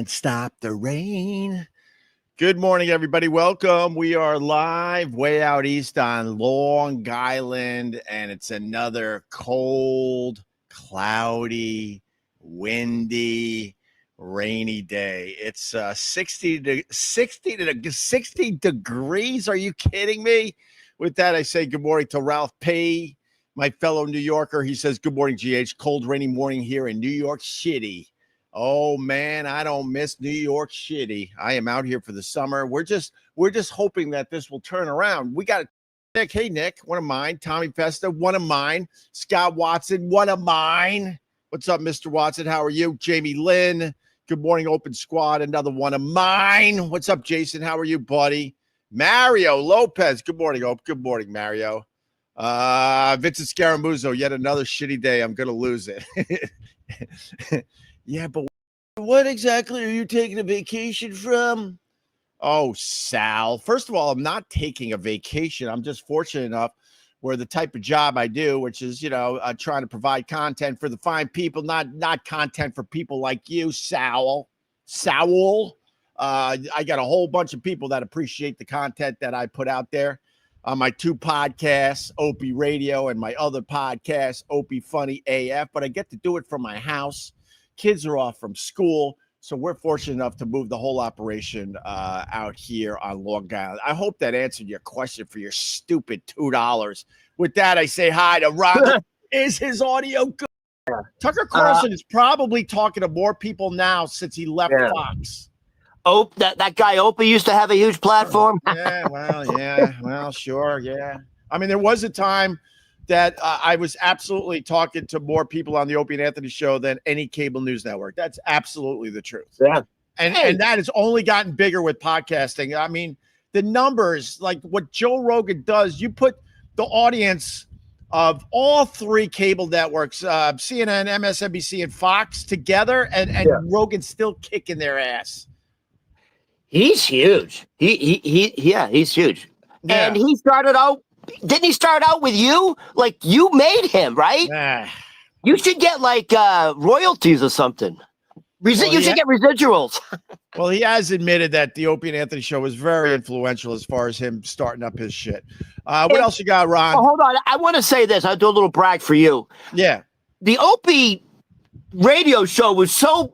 Can't stop the rain. Good morning, everybody. Welcome. We are live way out east on Long Island, and it's another cold, cloudy, windy, rainy day. It's 60 degrees. Are you kidding me? With that, I say good morning to Ralph P., my fellow New Yorker. He says, good morning, GH. Cold, rainy morning here in New York City. Oh man, I don't miss New York City. I am out here for the summer. We're just hoping that this will turn around. We got Nick. Hey Nick, one of mine. Tommy Festa, one of mine. Scott Watson, one of mine. What's up, Mr. Watson? How are you? Jamie Lynn. Good morning, Open Squad. Another one of mine. What's up, Jason? How are you, buddy? Mario Lopez. Good morning, Ope. Good morning, Mario. Vincent Scaramuzzo. Yet another shitty day. I'm gonna lose it. Yeah, but what exactly are you taking a vacation from? Oh, Sal. First of all, I'm not taking a vacation. I'm just fortunate enough where the type of job I do, which is, trying to provide content for the fine people, not content for people like you, Sal. I got a whole bunch of people that appreciate the content that I put out there on my two podcasts, Opie Radio, and my other podcast, Opie Funny AF, but I get to do it from my house. Kids are off from school, so we're fortunate enough to move the whole operation out here on Long Island. I hope that answered your question for your stupid $2. With that, I say hi to Ronald. Is his audio good? Yeah. Tucker Carlson is probably talking to more people now since he left Fox. That guy Opie used to have a huge platform. Sure, yeah. I mean, there was a time that I was absolutely talking to more people on the Opie and Anthony show than any cable news network. That's absolutely the truth. Yeah. And that has only gotten bigger with podcasting. I mean, the numbers, like what Joe Rogan does, you put the audience of all three cable networks, CNN, MSNBC, and Fox together, and Rogan's still kicking their ass. He's huge. He's huge. Yeah. And he started out. Didn't he start out with you? Like, you made him, right? You should get like royalties or something. You should get residuals. Well, he has admitted that the Opie and Anthony show was very influential as far as him starting up his shit. What else you got, Ron? Hold on. I want to say this. I'll do a little brag for you. Yeah. The Opie radio show was so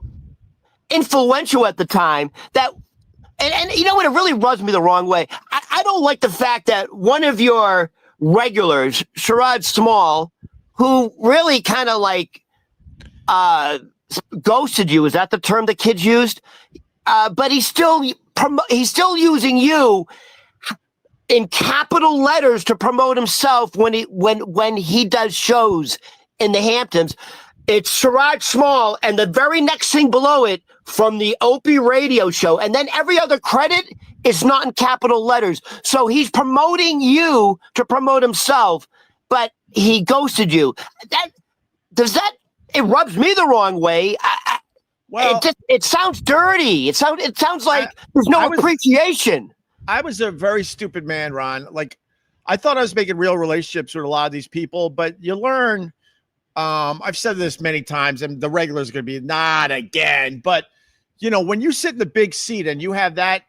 influential at the time that And you know what? It really rubs me the wrong way. I don't like the fact that one of your regulars, Sherrod Small, who really kind of like ghosted you. Is that the term the kids used? But he's still using you in capital letters to promote himself when he does shows in the Hamptons. It's Sherrod Small, and the very next thing below it from the Opie radio show. And then every other credit is not in capital letters. So he's promoting you to promote himself, but he ghosted you. It rubs me the wrong way. It sounds dirty. It sounds like there's no appreciation. I was a very stupid man, Ron. Like, I thought I was making real relationships with a lot of these people, but you learn. I've said this many times, and the regulars are going to be not again. But when you sit in the big seat and you have that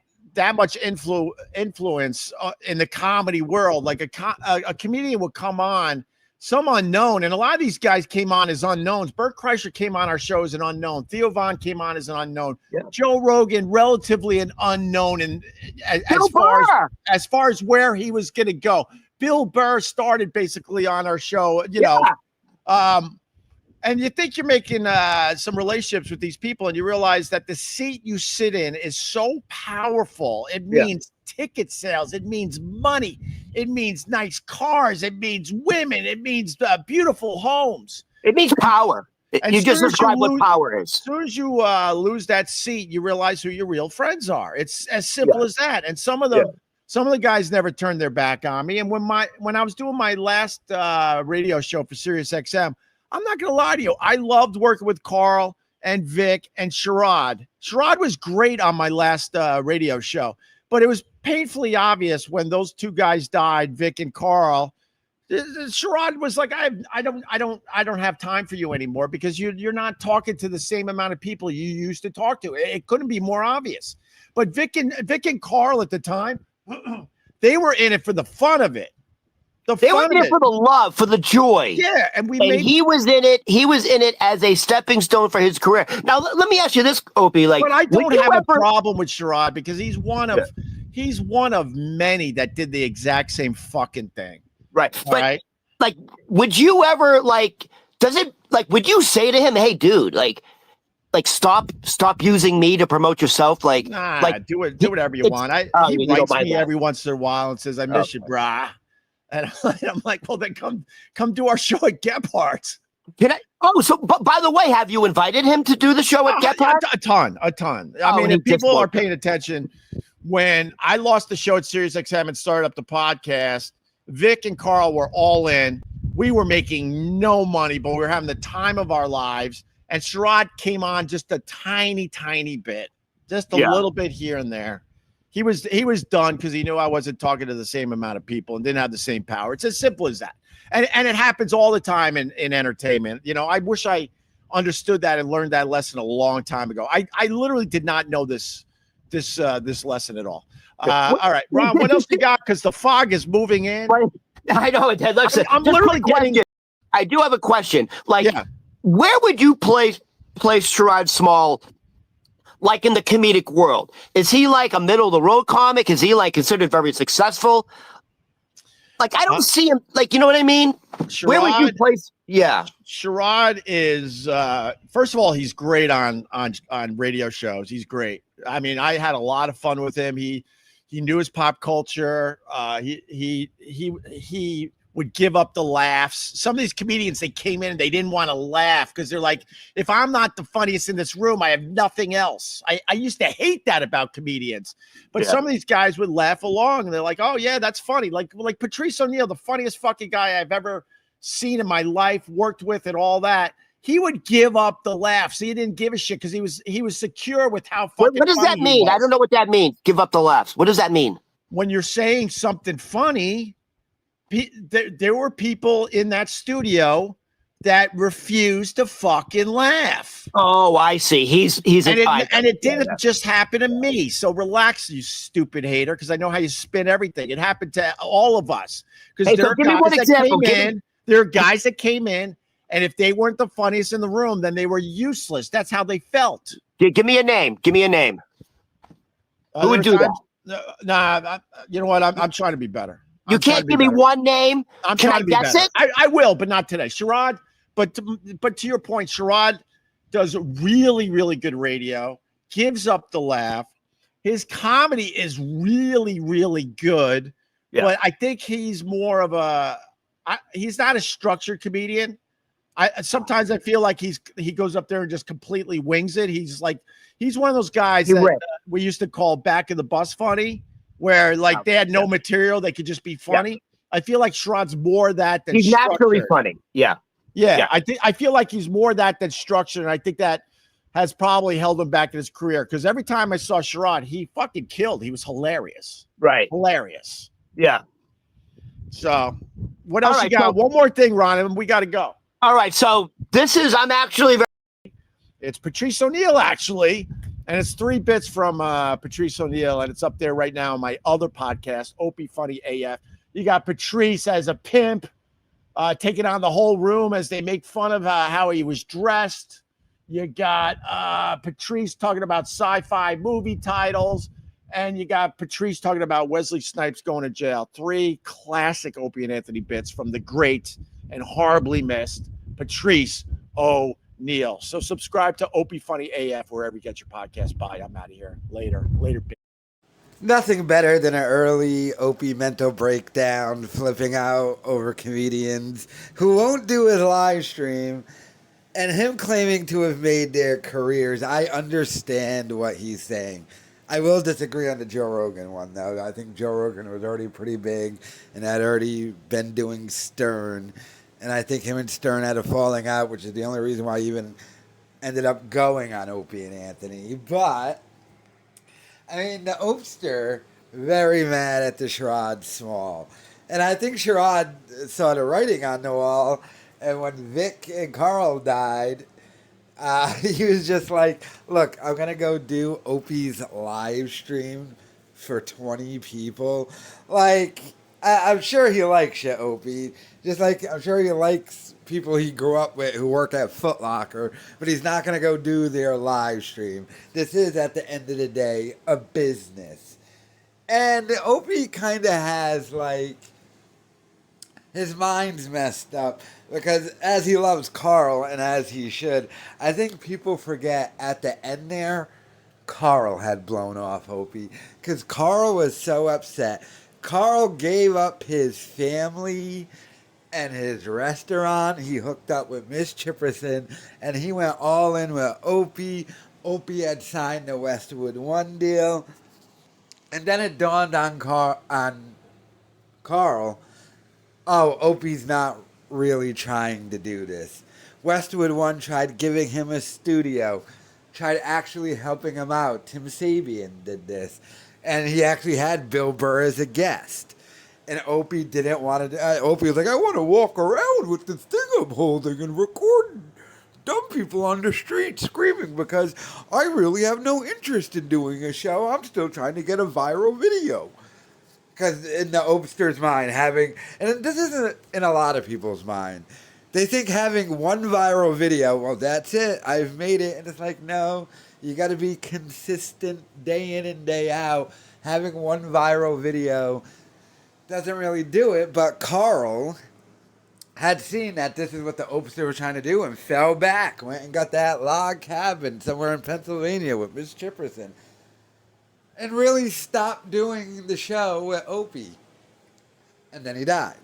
much influence in the comedy world, like a comedian would come on, some unknown, and a lot of these guys came on as unknowns. Bert Kreischer came on our show as an unknown. Theo Von came on as an unknown. Yeah. Joe Rogan, relatively an unknown, and as far as where he was going to go. Bill Burr started basically on our show, and you think you're making some relationships with these people, and you realize that the seat you sit in is so powerful. It means ticket sales. It means money. It means nice cars. It means women. It means beautiful homes. It means power. You just described what power is. As soon as you lose that seat, you realize who your real friends are. It's as simple as that. And some of the guys never turned their back on me. And when I was doing my last radio show for Sirius XM, I'm not going to lie to you, I loved working with Carl and Vic and Sherrod. Sherrod was great on my last radio show, but it was painfully obvious when those two guys died, Vic and Carl, Sherrod was like, I don't have time for you anymore because you're not talking to the same amount of people you used to talk to. It couldn't be more obvious. But Vic and Carl at the time, they were in it for the fun of it. They were in it for the love, for the joy. Yeah, and he was in it. He was in it as a stepping stone for his career. Now, let me ask you this, Opie. Like, but I don't have a problem with Sherrod because he's one of many that did the exact same fucking thing. Right. But like, would you ever would you say to him, "Hey, dude, like stop using me to promote yourself"? Like, do whatever you want. He writes me every once in a while and says, "I miss you, brah." And I'm like, well, then come do our show at Gephardt's. Can I? Oh, so by the way, have you invited him to do the show at Gephardt's? A ton. I mean, if people are paying attention, when I lost the show at SiriusXM and started up the podcast, Vic and Carl were all in. We were making no money, but we were having the time of our lives. And Sherrod came on just a tiny, tiny bit, just a little bit here and there. He was done because he knew I wasn't talking to the same amount of people and didn't have the same power. It's as simple as that. And it happens all the time in entertainment. You know, I wish I understood that and learned that lesson a long time ago. I literally did not know this lesson at all. All right, Ron, what else you got? Because the fog is moving in. I know it. Listen, I'm literally getting. I do have a question. Like, where would you place Sherrod Small? Like in the comedic world, is he like a middle of the road comic? Is he like considered very successful? Like, I don't see him. Like, you know what I mean? Sherrod, where would you place? Yeah, Sherrod is first of all, he's great on radio shows. He's great. I mean, I had a lot of fun with him. He knew his pop culture. He would give up the laughs. Some of these comedians, they came in and they didn't want to laugh because they're like, if I'm not the funniest in this room, I have nothing else. I used to hate that about comedians. But some of these guys would laugh along and they're like, oh yeah, that's funny. Like Patrice O'Neal, the funniest fucking guy I've ever seen in my life, worked with and all that. He would give up the laughs. He didn't give a shit because he was secure with how fucking What does that mean? I don't know what that means. Give up the laughs. What does that mean? When you're saying something funny, there were people in that studio that refused to fucking laugh. Oh, I see. He's and it didn't just happen to me. So relax, you stupid hater, because I know how you spin everything. It happened to all of us. Because there are guys that came in, and if they weren't the funniest in the room, then they were useless. That's how they felt. Give me a name. Give me a name. Who would do that? Nah, you know what? I'm trying to be better. You can't give me one name. Can I guess it? I will, but not today. Sherrod, but to your point, Sherrod does really, really good radio, gives up the laugh. His comedy is really, really good, but I think he's more of he's not a structured comedian. Sometimes I feel like he goes up there and just completely wings it. He's one of those guys that we used to call back of the bus funny, where like they had no material, they could just be funny. I feel like Sherrod's more that than he's naturally funny. Yeah. I feel like he's more that than structured, and I think that has probably held him back in his career. Because every time I saw Sherrod, he fucking killed. He was hilarious. Right. Hilarious. Yeah. So what else you got? So, one more thing, Ron, and we got to go. All right. So it's Patrice O'Neal, actually. And it's 3 bits from Patrice O'Neal, and it's up there right now on my other podcast, Opie Funny AF. You got Patrice as a pimp, taking on the whole room as they make fun of how he was dressed. You got Patrice talking about sci-fi movie titles, and you got Patrice talking about Wesley Snipes going to jail. 3 classic Opie and Anthony bits from the great and horribly missed Patrice O'Neal. So subscribe to Opie Funny AF wherever you get your podcast. Bye. I'm out of here. Later. Nothing better than an early Opie mental breakdown, flipping out over comedians who won't do his live stream, and him claiming to have made their careers. I understand what he's saying. I will disagree on the Joe Rogan one, though. I think Joe Rogan was already pretty big and had already been doing Stern. And I think him and Stern had a falling out, which is the only reason why he even ended up going on Opie and Anthony. But, I mean, the Opster, very mad at the Sherrod Small. And I think Sherrod saw the writing on the wall. And when Vic and Carl died, he was just like, look, I'm going to go do Opie's live stream for 20 people. Like, I'm sure he likes you, Opie. Just like I'm sure he likes people he grew up with who work at Foot Locker, but he's not going to go do their live stream. This is, at the end of the day, a business. And Opie kind of has, like, his mind's messed up because as he loves Carl and as he should, I think people forget at the end there, Carl had blown off Opie because Carl was so upset. Carl gave up his family and his restaurant. He hooked up with Miss Chipperson and he went all in with Opie. Opie had signed the Westwood One deal. And then it dawned on Carl, oh, Opie's not really trying to do this. Westwood One tried giving him a studio, tried actually helping him out. Tim Sabian did this. And he actually had Bill Burr as a guest. And Opie didn't want to. Opie was like, I want to walk around with this thing I'm holding and record dumb people on the street screaming because I really have no interest in doing a show. I'm still trying to get a viral video. Because in the Opster's mind, and this isn't in a lot of people's mind, they think having one viral video, well, that's it, I've made it. And it's like, no, you got to be consistent day in and day out. Having one viral video doesn't really do it. But Carl had seen that this is what the Opster was trying to do and fell back, went and got that log cabin somewhere in Pennsylvania with Miss Chipperson. And really stopped doing the show with Opie. And then he died.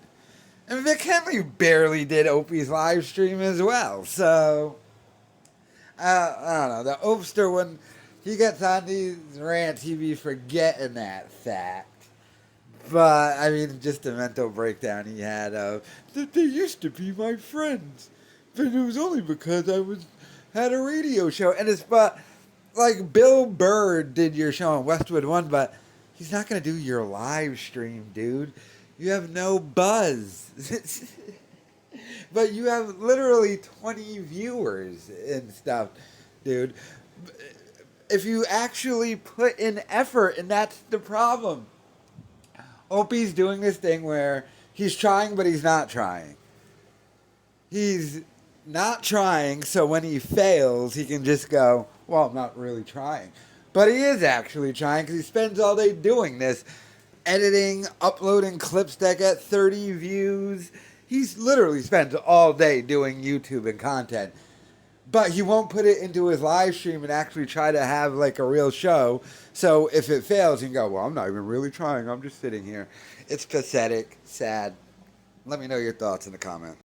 And Vic Henley barely did Opie's live stream as well. So, I don't know. The Opster, when he gets on these rants, he be forgetting that fact. But, I mean, just a mental breakdown he had of, that they used to be my friends. But it was only because I had a radio show. And it's, but, like, Bill Burr did your show on Westwood One, but he's not going to do your live stream, dude. You have no buzz. But you have literally 20 viewers and stuff, dude. If you actually put in effort, and that's the problem. Opie's doing this thing where he's trying, but he's not trying. He's not trying, so when he fails, he can just go, well, I'm not really trying. But he is actually trying because he spends all day doing this, editing, uploading clips that get 30 views. He's literally spends all day doing YouTube and content. But he won't put it into his live stream and actually try to have like a real show. So if it fails, he can go, well, I'm not even really trying. I'm just sitting here. It's pathetic, sad. Let me know your thoughts in the comments.